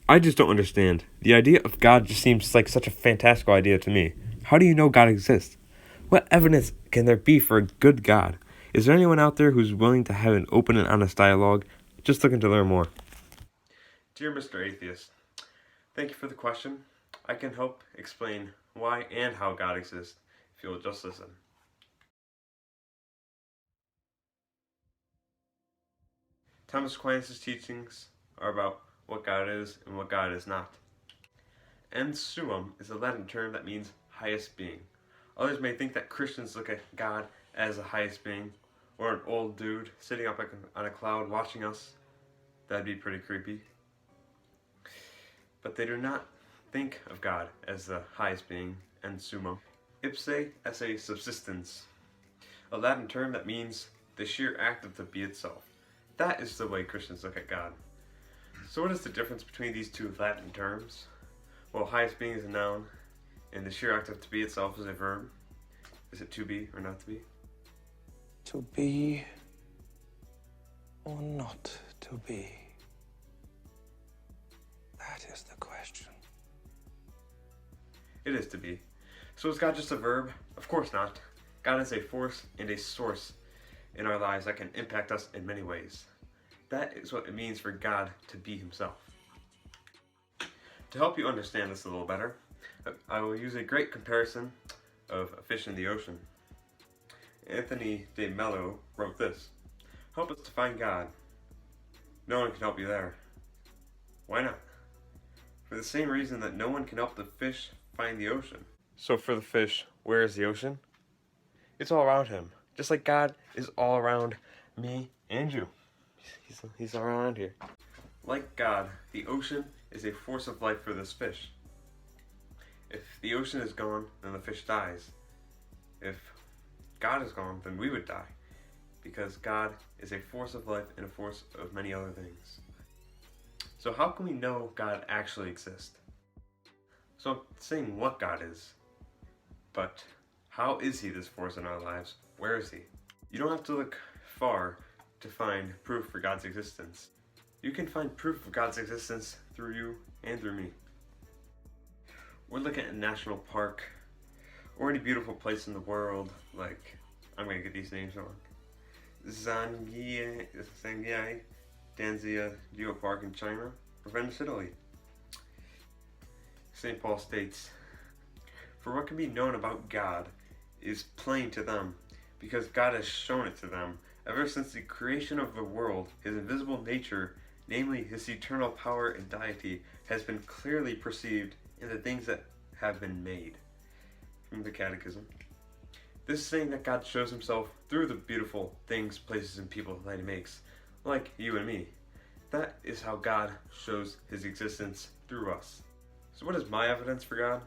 I just don't understand. The idea of God just seems like such a fantastical idea to me. How do you know God exists? What evidence can there be for a good God? Is there anyone out there who's willing to have an open and honest dialogue? Just looking to learn more. Dear Mr. Atheist, thank you for the question. I can help explain why and how God exists if you'll just listen. Thomas Aquinas' teachings are about what God is and what God is not. And summum is a Latin term that means highest being. Others may think that Christians look at God as the highest being, or an old dude sitting up on a cloud watching us. That'd be pretty creepy. But they do not think of God as the highest being, and summum. Ipse esse subsistens, a Latin term that means the sheer act of the be itself. That is the way Christians look at God. So what is the difference between these two Latin terms? Well, highest being is a noun, and the sheer act of to be itself is a verb. Is it to be or not to be? To be or not to be? That is the question. It is to be. So is God just a verb? Of course not. God is a force and a source in our lives that can impact us in many ways. That is what it means for God to be himself. To help you understand this a little better, I will use a great comparison of a fish in the ocean. Anthony de Mello wrote this: "Help us to find God. No one can help you there." Why not? For the same reason that no one can help the fish find the ocean. So for the fish, where is the ocean? It's all around him. Just like God is all around me and you. He's all around here. Like God, the ocean is a force of life for this fish. If the ocean is gone, then the fish dies. If God is gone, then we would die. Because God is a force of life and a force of many other things. So how can we know God actually exists? So I'm saying what God is, but how is he this force in our lives? Where is he? You don't have to look far to find proof for God's existence. You can find proof of God's existence through you and through me. We're looking at a national park or any beautiful place in the world, like, I'm going to get these names wrong, Zhangjiai Danzia Geopark in China, or Venice, Italy. St. Paul states, "For what can be known about God is plain to them, because God has shown it to them. Ever since the creation of the world, his invisible nature, namely his eternal power and deity, has been clearly perceived in the things that have been made." From the Catechism. This is saying that God shows himself through the beautiful things, places, and people that he makes, like you and me. That is how God shows his existence through us. So what is my evidence for God?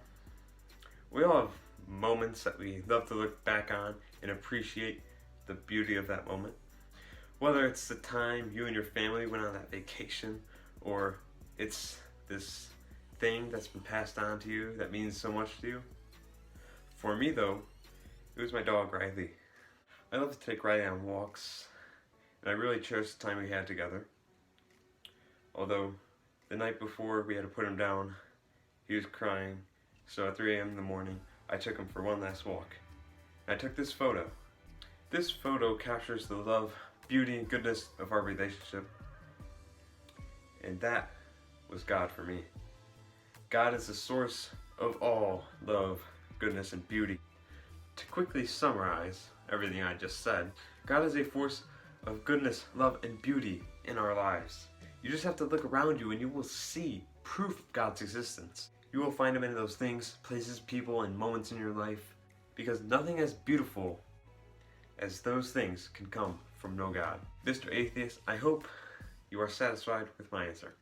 We all have moments that we love to look back on and appreciate the beauty of that moment. Whether it's the time you and your family went on that vacation, or it's this thing that's been passed on to you that means so much to you. For me though, it was my dog Riley. I love to take Riley on walks, and I really cherish the time we had together. Although, the night before we had to put him down, he was crying, so at 3 a.m. in the morning, I took him for one last walk. And I took this photo. This photo captures the love, beauty, and goodness of our relationship. And that was God for me. God is the source of all love, goodness, and beauty. To quickly summarize everything I just said, God is a force of goodness, love, and beauty in our lives. You just have to look around you and you will see proof of God's existence. You will find him in those things, places, people, and moments in your life, because nothing as beautiful as those things can come from no God. Mr. Atheist, I hope you are satisfied with my answer.